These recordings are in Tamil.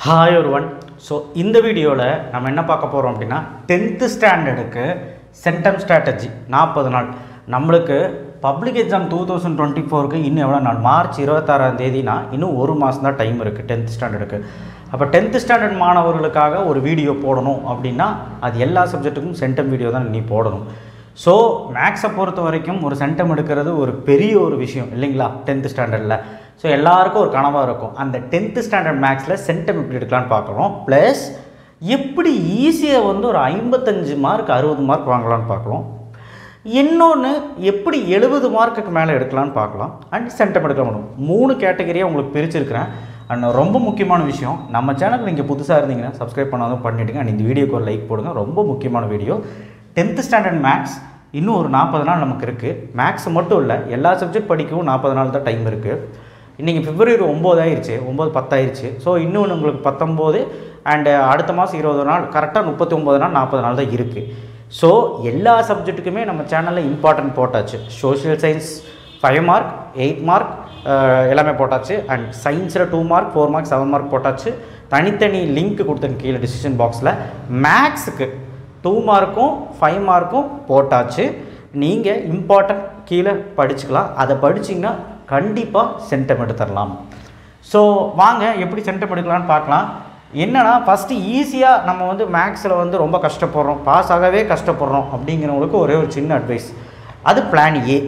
ஹாய் ஒருவன். ஸோ இந்த வீடியோவில் நம்ம என்ன பார்க்க போகிறோம் அப்படின்னா 10th ஸ்டாண்டர்டுக்கு சென்டம் ஸ்ட்ராட்டஜி 40 நாள். நம்மளுக்கு பப்ளிக் எக்ஸாம் 2024க்கு இன்னும் எவ்வளோ நாள்? மார்ச் 26ஆம் தேதினா இன்னும் ஒரு மாதம் தான் டைம் இருக்குது 10th ஸ்டாண்டர்டுக்கு. அப்போ 10th ஸ்டாண்டர்ட் மாணவர்களுக்காக ஒரு வீடியோ போடணும் அப்படின்னா அது எல்லா சப்ஜெக்ட்டுக்கும் சென்டம் வீடியோ தான் நீ போடணும். ஸோ மேக்ஸை பொறுத்த வரைக்கும் ஒரு சென்டம் எடுக்கிறது ஒரு பெரிய ஒரு விஷயம் இல்லைங்களா 10th ஸ்டாண்டர்டில். ஸோ எல்லாருக்கும் ஒரு கனவாக இருக்கும், அந்த 10th ஸ்டாண்டர்ட் மேக்ஸில் சென்டம் எப்படி எடுக்கலான்னு பார்க்குறோம். ப்ளஸ் எப்படி ஈஸியாக வந்து ஒரு 55 மார்க் 60 மார்க் வாங்கலான்னு பார்க்கலாம். இன்னொன்று எப்படி 70 மார்க்குக்கு மேலே எடுக்கலான்னு பார்க்கலாம். அண்ட் சென்டம் எடுக்க முடியும். 3 கேட்டகரியாக உங்களுக்கு பிரிச்சுருக்கிறேன். அண்ட் ரொம்ப முக்கியமான விஷயம், நம்ம சேனல் நீங்கள் புதுசாக இருந்தீங்கன்னா சப்ஸ்கிரைப் பண்ணாலும் பண்ணிவிடுங்க. அண்ட் இந்த வீடியோக்கு ஒரு லைக் போடுங்க. ரொம்ப முக்கியமான வீடியோ. 10th ஸ்டாண்டர்ட் மேக்ஸ் இன்னும் ஒரு 40 நாள் நமக்கு இருக்குது. மேக்ஸ் மட்டும் இல்லை, எல்லா சப்ஜெக்ட் படிக்கவும் 40 நாள் தான் டைம் இருக்குது. இன்றைக்கி February 9 ஆயிடுச்சு, 9-10 ஆயிடுச்சு. ஸோ இன்னும் உங்களுக்கு 19 அண்டு அடுத்த மாதம் 20 நாள், கரெக்டாக 39 நாள் 40 நாள் தான் இருக்குது. ஸோ எல்லா சப்ஜெக்ட்டுக்குமே நம்ம சேனலில் இம்பார்ட்டன்ட் போட்டாச்சு. சோஷியல் சயின்ஸ் 5 மார்க் 8 மார்க் எல்லாமே போட்டாச்சு. அண்ட் சயின்ஸில் 2 மார்க் 4 மார்க் 7 மார்க் போட்டாச்சு. தனித்தனி லிங்க் கொடுத்தேன் கீழே டிசிஷன் பாக்ஸில். மேக்ஸுக்கு 2 மார்க்கும் 5 மார்க்கும் போட்டாச்சு. நீங்கள் இம்பார்ட்டன்ட் கீழே படிச்சுக்கலாம். அதை படிச்சிங்கன்னா கண்டிப்பாக சென்டம் எடுத்துடலாம். ஸோ வாங்க எப்படி சென்டம் எடுக்கலான்னு பார்க்கலாம். என்னென்னா ஃபஸ்ட்டு ஈஸியாக நம்ம வந்து மேக்ஸில் வந்து ரொம்ப கஷ்டப்படுறோம், பாஸ் ஆகவே கஷ்டப்படுறோம் அப்படிங்கிறவங்களுக்கு ஒரே ஒரு சின்ன அட்வைஸ். அது பிளான் ஏ.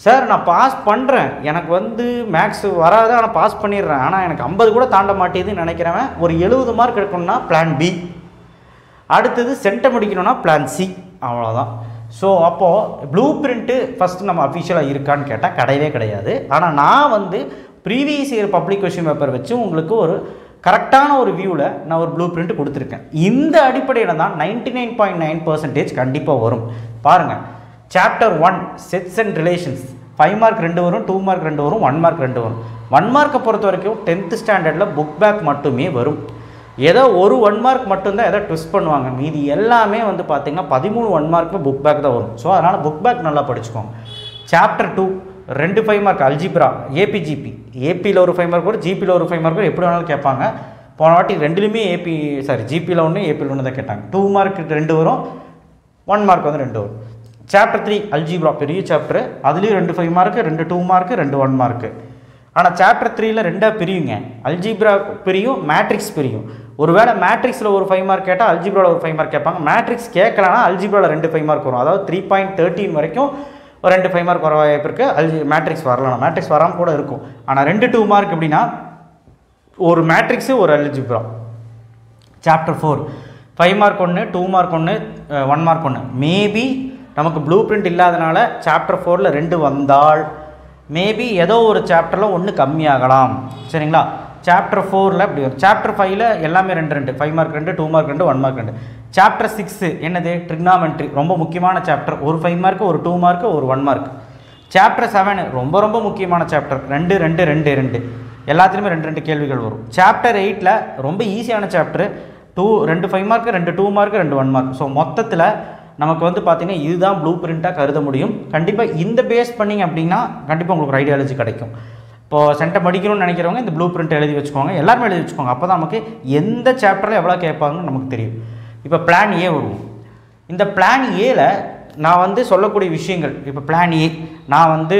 சார் நான் பாஸ் பண்ணுறேன், எனக்கு வந்து மேக்ஸ் வராது ஆனால் பாஸ் பண்ணிடுறேன், ஆனால் எனக்கு 50 கூட தாண்ட மாட்டேதுன்னு நினைக்கிறவன் ஒரு 70 மார்க் எடுக்கணும்னா பிளான் பி. அடுத்தது சென்டம் அடிக்கணும்னா பிளான் சி. அவ்வளோதான். ஸோ அப்போது ப்ளூ பிரிண்ட்டு ஃபஸ்ட்டு நம்ம அஃபிஷியலாக இருக்கான்னு கேட்டால் கிடையவே கிடையாது. ஆனால் நான் வந்து previous year public question paper வச்சு உங்களுக்கு ஒரு கரெக்டான ஒரு வியூவில் நான் ஒரு ப்ளூ பிரிண்ட் கொடுத்துருக்கேன். இந்த அடிப்படையில் தான் 99.9% கண்டிப்பாக வரும். பாருங்கள், chapter 1 sets and relations 5 mark 2 வரும், 2 மார்க் 2 வரும், 1 மார்க் 2 வரும். 1 மார்க்கை பொறுத்த வரைக்கும் 10th ஸ்டாண்டர்டில் புக் பேக் மட்டுமே வரும். ஏதோ ஒரு 1 மார்க் மட்டும்தான் ஏதோ ட்விஸ்ட் பண்ணுவாங்க. மீதி எல்லாமே வந்து பார்த்திங்கன்னா 13 1 மார்க்குமே புக் பேக் தான் வரும். ஸோ அதனால் புக் பேக் நல்லா படிச்சுக்கோங்க. Chapter 2 2 5 mark algebra AP GP. ஏபியில் ஒரு 5 மார்க் வரும், ஜிபியில் ஒரு 5 மார்க் வரும். எப்படி வேணாலும் கேட்பாங்க. போன வாட்டி ரெண்டுலேயுமே ஜிபியில் ஒன்று ஏபியில் ஒன்று தான் கேட்டாங்க. 2 மார்க் 2 வரும், 1 மார்க் வந்து 2 வரும். சாப்டர் 3 அல்ஜிப்ரா பெரிய சாப்டர், அதுலேயும் 2 5 மார்க்கு 2 2 மார்க்கு 2 1 மார்க்கு. ஆனால் சாப்டர் 3ல் 2 பிரியுங்க. அல்ஜிப்ரா பிரியும், மேட்ரிக்ஸ் பிரியும். ஒருவேளை மேட்ரிக்ஸில் ஒரு 5 மார்க் கேட்டால் அல்ஜிப்ராவில் ஒரு 5 மார்க் கேட்பாங்க. மேட்ரிக்ஸ் கேட்கலன்னா அல்ஜிப்ராவில் 2 5 மார்க் வரும். அதாவது 3.13 வரைக்கும் ஒரு 2 5 மார்க் வர வாய்ப்பு இருக்குது. மேட்ரிக்ஸ் வரலாம், மேட்ரிக்ஸ் வராமல் கூட இருக்கும். ஆனால் 2 2 மார்க் எப்படின்னா ஒரு மேட்ரிக்ஸு ஒரு algebra. Chapter 4 5 mark 1, 2 mark 1, 1 mark 1. Maybe நமக்கு ப்ளூ பிரிண்ட் இல்லாதனால சாப்டர் 4ல் 2 வந்தால் மேபி ஏதோ ஒரு சாப்டரில் 1 கம்மியாகலாம். சரிங்களா? சாப்டர் 4ல் அப்படி வரும். சாப்டர் 5ல் எல்லாமே 2 2 5 மார்க் 2, 2 மார்க் 2, 1 மார்க் 2. சாப்டர் 6 என்னது? ட்ரிக்னாமெட்ரி. ரொம்ப முக்கியமான சாப்டர். ஒரு 5 மார்க்கு, ஒரு 2 மார்க்கு, ஒரு 1 மார்க். சாப்டர் 7 ரொம்ப ரொம்ப முக்கியமான சாப்டர். 2 2 2 2 எல்லாத்துலேயுமே 2 2 கேள்விகள் வரும். சாப்டர் 8ல் ரொம்ப ஈஸியான chapter. 2 5 mark, 2 2 mark, 2 1 mark. So மொத்தத்தில் நமக்கு வந்து பார்த்திங்கன்னா இதுதான் ப்ளூ பிரிண்ட்டாக கருத முடியும். கண்டிப்பாக இந்த பேஸ் பண்ணிங்க அப்படின்னா கண்டிப்பாக உங்களுக்கு ஒரு ஐடியாலஜி கிடைக்கும். இப்போது சென்டம் படிக்கணும்னு நினைக்கிறவங்க இந்த ப்ளூ பிரிண்ட் எழுதி வச்சுக்கோங்க. எல்லாருமே எழுதி வச்சுக்கோங்க. அப்போ தான் நமக்கு எந்த சாப்டரில் எவ்வளோ கேட்பாங்கன்னு நமக்கு தெரியும். இப்போ பிளான் ஏ வருவோம். இந்த பிளான் ஏல நான் வந்து சொல்லக்கூடிய விஷயங்கள். இப்போ பிளான் ஏ நான் வந்து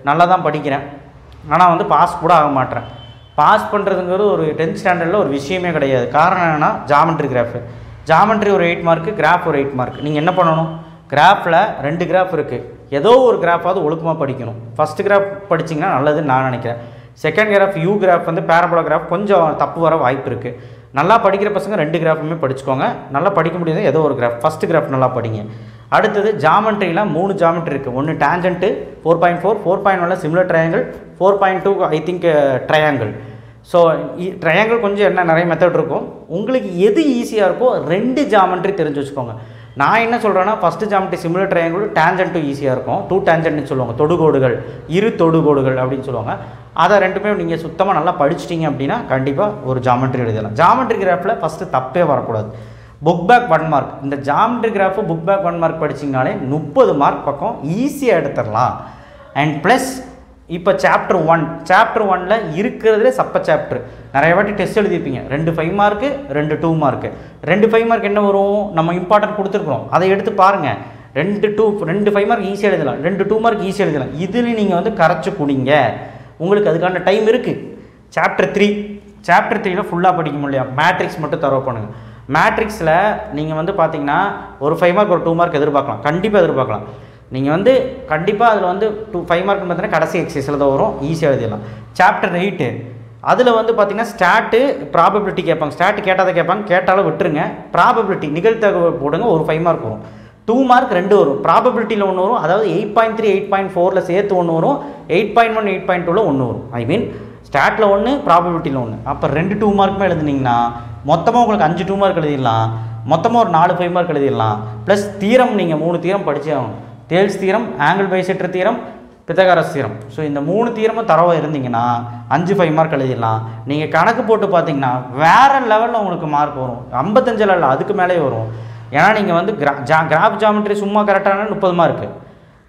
நல்லா தான் படிக்கிறேன், ஆனால் வந்து பாஸ் கூட ஆக மாட்டேறேன். பாஸ் பண்ணுறதுங்கிறது ஒரு 10th ஸ்டாண்டர்டில் ஒரு விஷயமே கிடையாது. காரணம் என்னென்னா ஜாமெட்ரி கிராஃபு. ஜாமெட்ரி ஒரு 8 மார்க்கு, கிராஃப் ஒரு 8 மார்க். நீங்கள் என்ன பண்ணணும்? கிராஃபில் 2 கிராஃப் இருக்குது. ஏதோ ஒரு கிராஃபாவது ஒழுக்கமாக படிக்கணும். ஃபஸ்ட்டு கிராஃப் படிச்சிங்கன்னா நல்லதுன்னு நான் நினைக்கிறேன். செகண்ட் கிராஃப் யூ கிராஃப் வந்து பேரபோலா கிராஃப் கொஞ்சம் தப்பு வர வாய்ப்பு இருக்குது. நல்லா படிக்கிற பசங்க 2 கிராஃபுமே படிச்சுக்கோங்க. நல்லா படிக்க முடியாது ஏதோ ஒரு கிராஃப். ஃபஸ்ட்டு கிராஃப் நல்லா படிங்க. அடுத்தது ஜாமெட்ரியில் 3 ஜாமெட்ரி இருக்குது. ஒன்று tangent 4.4, 4.1 similar triangle, 4.2 I think triangle. So triangle கொஞ்சம் என்ன நிறைய மெத்தட் இருக்கும். உங்களுக்கு எது ஈஸியாக இருக்கோ 2 ஜாமெட்ரி தெரிஞ்சு வச்சுக்கோங்க. நான் என்ன சொல்கிறேன்னா ஃபஸ்ட்டு ஜாமெட்ரி சிமிலர் ட்ரையாங்கிள், டேஞ்சன்ட்டும் ஈஸியாக இருக்கும். 2 டேஞ்சன்ட்னு சொல்லுவாங்க, தொடுகோடுகள், 2 தொடுகோடுகள் அப்படின்னு சொல்லுவாங்க. அதை 2மே நீங்கள் சுத்தமாக நல்லா படிச்சிட்டிங்க அப்படின்னா கண்டிப்பாக ஒரு ஜாமெட்ரி எழுதலாம். ஜாமெட்ரி கிராஃபில் ஃபஸ்ட்டு தப்பே வரக்கூடாது. Book back 1 mark. இந்த geometry graph book back 1 mark படிச்சிங்கனாலே 30 மார்க் பக்கம் ஈஸியாக எடுத்துடலாம். அண்ட் ப்ளஸ் இப்போ சாப்டர் 1ல் இருக்கிறதுலே சப்ப சாப்டர் நிறைய வாட்டி டெஸ்ட் எழுதியிருப்பீங்க. 2 5 mark 2 2 mark. 2 5 மார்க் என்ன வரும், நம்ம இம்பார்ட்டன்ட் கொடுத்துருக்குறோம், அதை எடுத்து பாருங்கள். 2 5 மார்க் ஈஸியாக எழுதலாம், 2 2 மார்க் ஈஸியாக எழுதலாம். இதில் நீங்கள் வந்து கரைச்சி குடிங்க, உங்களுக்கு அதுக்கான டைம் இருக்குது. சாப்டர் 3ல் ஃபுல்லாக படிக்க முடியல, மேட்ரிக்ஸ் மட்டும் தரவு பண்ணுங்கள். மேட்ரிக்ஸில் நீங்கள் வந்து பார்த்தீங்கன்னா ஒரு 5 மார்க் ஒரு 2 மார்க் எதிர்பார்க்கலாம், கண்டிப்பாக எதிர்பார்க்கலாம். நீங்கள் வந்து கண்டிப்பாக அதில் வந்து 5 மார்க்னு பார்த்தீங்கன்னா கடைசி எக்ஸசைஸில் தான் வரும், ஈஸியாக எழுதிடலாம். சாப்டர் 8 அதில் வந்து பார்த்தீங்கன்னா ஸ்டாட்டு ப்ராபபிலிட்டி கேட்பாங்க. ஸ்டாட்டு கேட்டால் தான் கேட்பாங்க, கேட்டாலும் விட்டுருங்க. ப்ராபபிலிட்டி நிகழ்த்தகவு போடுங்க, ஒரு 5 மார்க் வரும். 2 மார்க் 2 வரும். ப்ராபபிலிட்டியில் 1 வரும், அதாவது 8.3 8.4ல் சேர்த்து 1 வரும், 8.1 8.2ல் 1 வரும். ஐ மீன் ஸ்டாட்டில் 1 ப்ராபபிலிட்டியில் 1. அப்போ 2 2 மார்க்குமே எழுதுனீங்கன்னா மொத்தமாக உங்களுக்கு 5 2 மார்க் எழுதிடலாம். மொத்தமாக ஒரு 4 5 மார்க் எழுதிடலாம். ப்ளஸ் தீரம் நீங்கள் 3 தீரம் படித்தே ஆகணும். தேல்ஸ் தீரம், ஆங்கிள் பைசெக்டர் தீரம், பித்தகாரஸ் தீரம். ஸோ இந்த 3 தீரமும் தரவாக இருந்தீங்கன்னா 5 5 மார்க் எழுதிடலாம். நீங்கள் கணக்கு போட்டு பார்த்தீங்கன்னா வேறு லெவலில் உங்களுக்கு மார்க் வரும். 55 இல்லை, அதுக்கு மேலே வரும். ஏன்னா நீங்கள் வந்து கிராஃப் ஜாமெட்ரி சும்மா கரெக்டானாலே 30 மார்க்கு,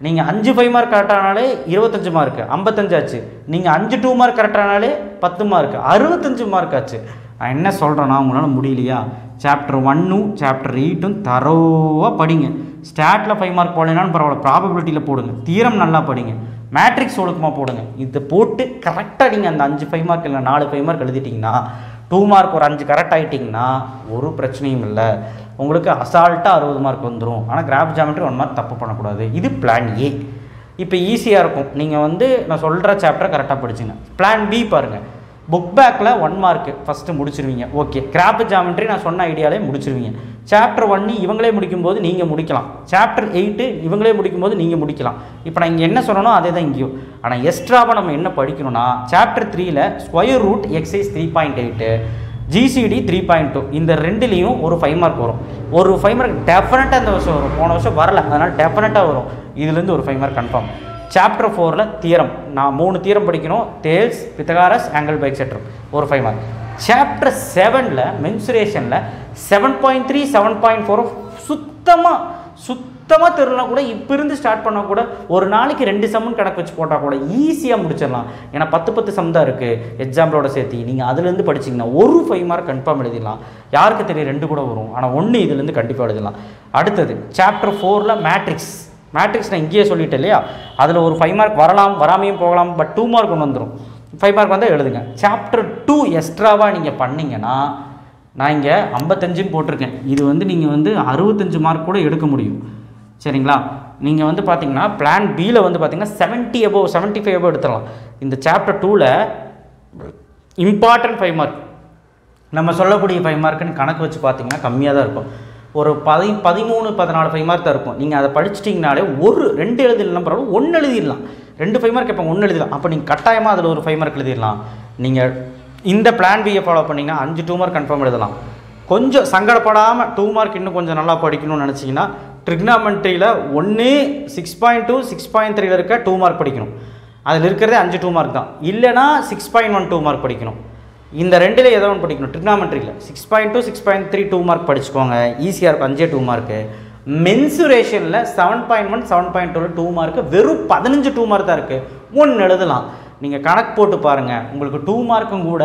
நீங்கள் 5 5 மார்க் கரெக்டானாலே 25 மார்க்கு, 55 ஆச்சு. நீங்கள் 5 2 மார்க் கரெக்டானாலே 10 மார்க்கு, 65 மார்க் ஆச்சு. நான் என்ன சொல்கிறேன்னா, உங்களால் முடியலையா, சாப்டர் 1 சாப்டர் 8 தரோவாக படிங்க. ஸ்டாட்டில் 5 மார்க் போடலைனாலும் பரவாயில்ல, ப்ராபபிலிட்டியில் போடுங்க. தீரம் நல்லா படிங்க, மேட்ரிக்ஸ் ஒழுக்கமாக போடுங்க. இதை போட்டு கரெக்டாக நீங்கள் அந்த 5 5 மார்க் இல்லை 4 5 மார்க் எழுதிட்டிங்கன்னா 2 மார்க் ஒரு 5 கரெக்ட் ஆகிட்டிங்கன்னா ஒரு பிரச்சனையும் இல்லை, உங்களுக்கு அசால்ட்டாக 60 மார்க் வந்துடும். ஆனால் கிராஃப் ஜாமெட்ரி 1 மார்க் தப்பு பண்ணக்கூடாது. இது பிளான் ஏ. இப்போ ஈஸியாக இருக்கும், நீங்கள் வந்து நான் சொல்கிற சாப்டரை கரெக்டாக படிச்சுங்க. பிளான் பி பாருங்கள். புக் பேக்கில் 1 மார்க்கு ஃபஸ்ட்டு முடிச்சிருவீங்க. ஓகே, கிராஃப் ஜாமெட்ரி நான் சொன்ன ஐடியாலே முடிச்சிருவீங்க. சாப்டர் 1 இவங்களே முடிக்கும்போது நீங்கள் முடிக்கலாம். சாப்டர் 8 இவங்களே முடிக்கும்போது நீங்கள் முடிக்கலாம். இப்போ நான் இங்கே என்ன சொல்லணும் அதே தான் இங்கேயும். ஆனால் எக்ஸ்ட்ராவாக நம்ம என்ன படிக்கணும்னா, சாப்டர் 3ல் ஸ்கொயர் ரூட் எக்ஸைஸ் 3.8 ஜிசிடி 3.2 இந்த ரெண்டுலேயும் ஒரு 5 மார்க் வரும். ஒரு 5 மார்க் டெஃபினட்டாக இந்த வருஷம் வரும், போன வருஷம் வரல, அதனால் டெஃபினட்டாக வரும். இதுலேருந்து ஒரு 5 மார்க் கன்ஃபார்ம். சாப்டர் 4ல் தீரம் நான் 3 தீரம் படிக்கணும், தேல்ஸ், பித்தகாரஸ், ஆங்கிள் பைசெக்டர், ஒரு 5 மார்க். சாப்டர் 7ல் மென்சுரேஷனில் 7.3 7.4 சுத்தமாக தெரியலனா கூட இப்போ இருந்து ஸ்டார்ட் பண்ணால் கூட ஒரு நாளைக்கு 2 சம்முன்னு கணக்கு வச்சு போட்டால் கூட ஈஸியாக முடிச்சிடலாம். ஏன்னா 10 சம் தான் இருக்குது எக்ஸாம்பிளோட சேர்த்து. நீங்கள் அதுலேருந்து படிச்சிங்கன்னா ஒரு 5 மார்க் கன்ஃபார்ம் எழுதிடலாம். யாருக்கு தெரியும் 2 கூட வரும், ஆனால் 1 இதுலேருந்து கண்டிப்பாக எழுதலாம். அடுத்தது சாப்டர் 4ல் மேட்ரிக்ஸ் நான் இங்கேயே சொல்லிட்டேன் இல்லையா, அதில் ஒரு 5 மார்க் வரலாம், வராமையும் போகலாம். பட் 2 மார்க் ஒன்று வந்துடும். 5 மார்க் வந்தால் எழுதுங்க. சாப்டர் 2 எக்ஸ்ட்ராவாக நீங்கள் பண்ணிங்கன்னா, நான் இங்கே 55ன்னு போட்டிருக்கேன், இது வந்து நீங்கள் வந்து 65 மார்க் கூட எடுக்க முடியும். சரிங்களா? நீங்கள் வந்து பார்த்தீங்கன்னா பிளான் பியில் வந்து பார்த்தீங்கன்னா 70 above 75 above எடுத்துடலாம். இந்த சாப்டர் 2ல் இம்பார்ட்டன்ட் 5 மார்க் நம்ம சொல்லக்கூடிய 5 மார்க்குன்னு கணக்கு வச்சு பார்த்தீங்கன்னா கம்மியாக தான் இருக்கும். ஒரு 13 14 5 மார்க் தான் இருக்கும். நீங்கள் அதை படிச்சிட்டிங்கனாலே ஒரு 2 எழுதிடலாம், பரவாயில்ல 1 எழுதிடலாம். 2 5 மார்க் இப்போ 1 எழுதிடலாம். அப்போ நீங்கள் கட்டாயமாக அதில் ஒரு 5 மார்க் எழுதிடலாம். நீங்கள் இந்த பிளான் பியை ஃபாலோ பண்ணிங்கன்னா 5 2 மார்க் கன்ஃபார்ம் எழுதலாம். கொஞ்சம் சங்கடப்படாமல் 2 மார்க் இன்னும் கொஞ்சம் நல்லா படிக்கணும்னு நினச்சிங்கன்னா ட்ரிக்னாமெண்ட்ரியில் 1 6.2 6.3ல் இருக்க 2 மார்க் படிக்கணும். அதில் இருக்கிறதே 5 2 மார்க் தான். இல்லைனா 6.1 2 மார்க் படிக்கணும். இந்த ரெண்டில் ஏதோ ஒன்று படிக்கணும். ட்ரிக்னாமெண்ட்ரியில் 6.2 6.3 2 மார்க் படிச்சுக்கோங்க, ஈஸியாக இருக்கும். 5 2 மார்க்கு. மென்சுரேஷனில் 7.1 7.2 2 மார்க்கு, வெறும் 15 2 மார்க் தான் இருக்குது. 1 எழுதலாம். நீங்கள் கணக்கு போட்டு பாருங்கள், உங்களுக்கு 2 மார்க்கும் கூட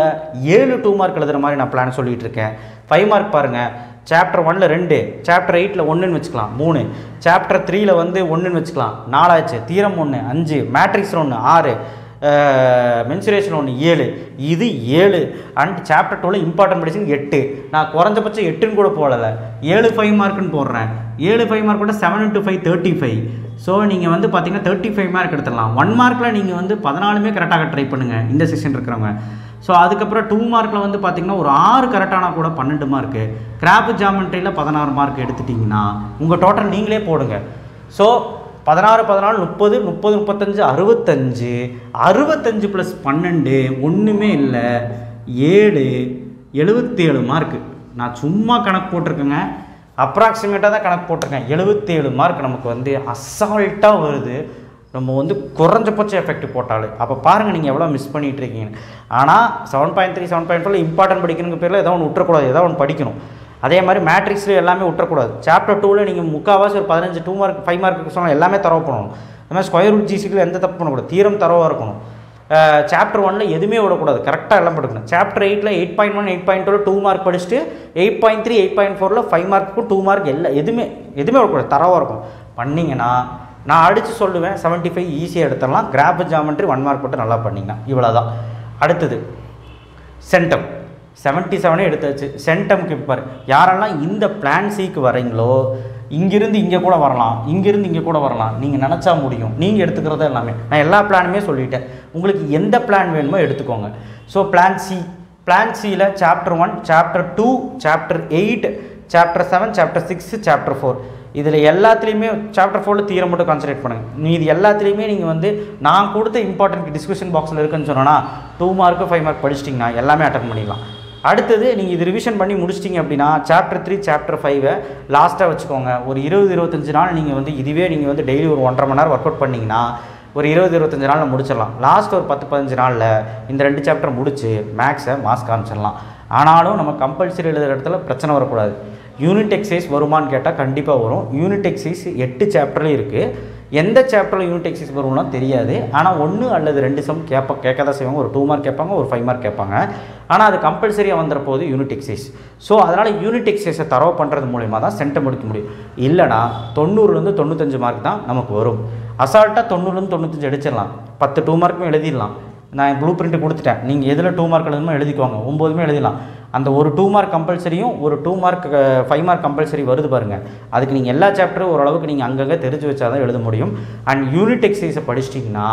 7 2 மார்க் எழுதுகிற மாதிரி நான் பிளான் சொல்லிகிட்டு இருக்கேன். 5 மார்க் பாருங்கள். சாப்டர் 1ல் 2, சாப்டர் 8ல் 1ன்னு வச்சுக்கலாம் 3, சாப்டர் 3ல் வந்து 1ன்னு வச்சுக்கலாம் 4 ஆச்சு, தீரம் 1 5, மேட்ரிக்ஸ் 1 6, மென்சுரேஷன் 1 7, இது 7. அண்ட் சாப்டர் 2ல் இம்பார்ட்டன்ட் மெடிசன் 8. நான் குறைஞ்சபட்சம் 8ன்னு கூட போடலை, 7 5 மார்க்குன்னு போடுறேன். 7 5 மார்க் கூட 7 × 5 35. ஸோ நீங்கள் வந்து பார்த்தீங்கன்னா 35 மார்க் எடுத்துடலாம். 1 மார்க்கில் நீங்கள் வந்து 14மே கரெக்டாக ட்ரை பண்ணுங்கள் இந்த செக்ஷன் இருக்கிறவங்க. ஸோ அதுக்கப்புறம் 2 மார்க்கில் வந்து பார்த்திங்கன்னா ஒரு 6 கரெக்டானா கூட 12 மார்க்கு. கிராஃப் ஜாமெட்ரியில் 16 மார்க் எடுத்துட்டிங்கன்னா உங்கள் டோட்டல் நீங்களே போடுங்க. ஸோ 16 14 30 30 35 65 65 + 12 ஒன்றுமே இல்லை 7 77 மார்க்கு. நான் சும்மா கணக்கு போட்டிருக்கேங்க, அப்ராக்சிமேட்டாக தான் கணக்கு போட்டிருக்கேன். 77 மார்க் நமக்கு வந்து அசால்ட்டாக வருது. நம்ம வந்து குறைஞ்சபட்ச எஃபெக்ட் போட்டாலே அப்போ பாருங்கள் நீங்கள் எவ்வளோ மிஸ் பண்ணிகிட்டு இருக்கீங்க. ஆனால் 7.3 7.4 இம்பார்ட்டன்ட் படிக்கணுங்க பேரில் ஏதோ ஒன்று விட்டுறக்கூடாது, ஏதோ ஒன்று படிக்கணும். அதே மாதிரி மேட்ரிக்ஸில் எல்லாமே விட்டுறக்கூடாது. சாப்டர் 2ல் நீங்கள் முக்கால்வாசி ஒரு 15 2 மார்க் 5 மார்க்கு சொன்னால் எல்லாமே தரவு பண்ணணும். அது மாதிரி ஸ்கொயர் ரூட் ஜிசிக்கில் எந்த தப்பு பண்ணக்கூடாது, தீரம் தரவாக இருக்கணும். சாப்டர் 1 எதுவுமே விடக்கூடாது, கரெக்டாக எல்லாம் படிக்கணும். சாப்டர் 8 8.1 8.2 2 மார்க் படிச்சுட்டு 8.3 8.4 5 மார்க்குக்கும் 2 மார்க் எதுவுமே விடக்கூடாது, தரவாக இருக்கும். பண்ணிங்கன்னா நான் அடித்து சொல்லுவேன் 75 ஈஸியாக எடுத்துடலாம். கிராஃப் ஜாமெட்ரி 1 மார்க் போட்டு நல்லா பண்ணிங்கன்னா இவ்வளோதான். அடுத்தது சென்டம் 77 எடுத்தாச்சு. சென்டம்க்கு இப்போ யாரெல்லாம் இந்த பிளான் சிக்கு வரீங்களோ இங்கிருந்து இங்கே கூட வரலாம், இங்கிருந்து இங்கே கூட வரலாம், நீங்கள் நினச்சா முடியும். நீங்கள் எடுத்துக்கிறதா எல்லாமே நான் எல்லா பிளானுமே சொல்லிட்டேன். உங்களுக்கு எந்த பிளான் வேணுமோ எடுத்துக்கோங்க. ஸோ பிளான் சியில் chapter 1 chapter 2 chapter 8 chapter 7 chapter 6 chapter 4 இதில் எல்லாத்துலேயுமே சாப்டர் 4 தீரம் மட்டும் கான்சன்ட்ரேட் பண்ணுங்கள். இது எல்லாத்துலேயுமே நீங்கள் வந்து நான் கொடுத்த இம்பார்ட்டன்ட் டிஸ்கஷன் பாக்ஸில் இருக்குன்னு சொன்னோன்னா 2 மார்க்கு 5 மார்க் படிச்சிட்டிங்கன்னா எல்லாமே அட்டன் பண்ணிடலாம். அடுத்தது நீங்கள் இது ரிவிஷன் பண்ணி முடிச்சிட்டிங்க அப்படின்னா சாப்டர் 3 சாப்டர் 5 லாஸ்ட்டாக வச்சுக்கோங்க. ஒரு 20-25 நாள் நீங்கள் வந்து இதுவே நீங்கள் வந்து டெய்லி ஒரு 1.5 மணி நேரம் ஒர்க் அவுட் பண்ணிங்கன்னா ஒரு 20-25 நாளில் முடிச்சிடலாம். லாஸ்ட் ஒரு 10-15 நாளில் இந்த 2 சாப்டர் முடிச்சு மேக்ஸை மாஸ் காமிச்சிடலாம். ஆனாலும் நம்ம கம்பல்சரி எழுதுகிற இடத்துல பிரச்சனை வரக்கூடாது. யூனிட் எக்ஸசைஸ் வருமானு கேட்டால் கண்டிப்பாக வரும். யூனிட் எக்ஸசைஸ் 8 சாப்டர்லேயும் இருக்குது. எந்த சாப்டரில் யூனிட் எக்ஸசைஸ் வரும்னா தெரியாது. ஆனால் 1 அல்லது 2 சம் கேட்க தான் செய்வாங்க. ஒரு 2 மார்க் கேட்பாங்க, ஒரு 5 மார்க் கேட்பாங்க. ஆனால் அது கம்பல்சரியாக வந்துற போது யூனிட் எக்ஸசைஸ். ஸோ அதனால் யூனிட் எக்ஸசைஸை தரவு பண்ணுறது மூலிமா தான் சென்டம் எடுக்க முடியும். இல்லைனா 90லேருந்து 95 மார்க் தான் நமக்கு வரும். அசால்ட்டாக 90லேருந்து 95 அடிச்சிடலாம். 10 2 மார்க்குமே எழுதிடலாம். நான் ப்ளூ பிரிண்ட் கொடுத்துட்டேன். நீங்கள் எதில் 2 மார்க் எழுதணுமோ எழுதிக்குவாங்க. 9மே எழுதிடலாம். அந்த ஒரு 2 மார்க் கம்பல்சரியும் ஒரு 2 மார்க் 5 மார்க் கம்பல்சரி வருது பாருங்கள். அதுக்கு நீங்கள் எல்லா சாப்டரும் ஓரளவுக்கு நீங்கள் அங்கங்கே தெரிஞ்சு வச்சா தான் எழுத முடியும். அண்ட் யூனிட் எக்ஸசைஸை படிச்சிட்டிங்கன்னா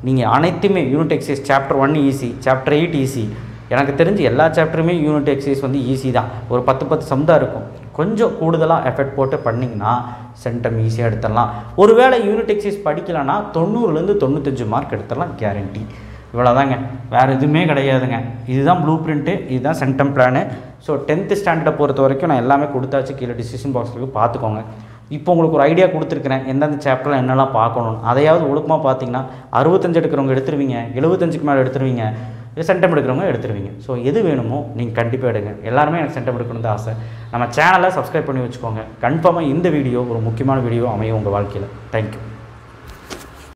நீங்கள் அனைத்துமே unit exercise chapter 1 easy, chapter 8 easy. எனக்கு தெரிஞ்சு எல்லா சாப்டருமே யூனிட் எக்ஸசைஸ் வந்து ஈஸி தான். ஒரு 10 சம் தான் இருக்கும். கொஞ்சம் கூடுதலாக எஃபெக்ட் போட்டு பண்ணிங்கன்னா சென்டம் ஈஸியாக எடுத்துடலாம். ஒருவேளை யூனிட் எக்ஸசைஸ் படிக்கலைன்னா 90லேருந்து 95 மார்க் எடுத்துடலாம் கேரண்டி. இவ்வளோதாங்க, வேறு எதுவுமே கிடையாதுங்க. இதுதான் ப்ளூ பிரிண்ட்டு, இதுதான் சென்டம் பிளானு. ஸோ 10th ஸ்டாண்டர்டை பொறுத்த வரைக்கும் நான் எல்லாமே கொடுத்தாச்சு. கீழே டிஸ்கிரிப்ஷன் பாக்ஸுக்கு பார்த்துக்கோங்க. இப்போ உங்களுக்கு ஒரு ஐடியா கொடுத்துருக்குறேன் எந்தெந்த சாப்டரில் என்னெல்லாம் பார்க்கணும். அதையாவது ஒழுக்கமாக பார்த்தீங்கன்னா 65 எடுக்கிறவங்க எடுத்துருவீங்க, 75க்கு மேலே எடுத்துருவீங்க, சென்டம் எடுக்கிறவங்க எடுத்துருவீங்க. ஸோ எது வேணுமோ நீங்கள் கண்டிப்பாக எடுங்க. எல்லாருமே எனக்கு சென்டம் எடுக்கணும்னு தான் ஆசை. நம்ம சேனலை சப்ஸ்கிரைப் பண்ணி வச்சுக்கோங்க. கன்ஃபார்மாக இந்த வீடியோ ஒரு முக்கியமான வீடியோ அமையும் உங்கள் வாழ்க்கையில். தேங்க்யூ.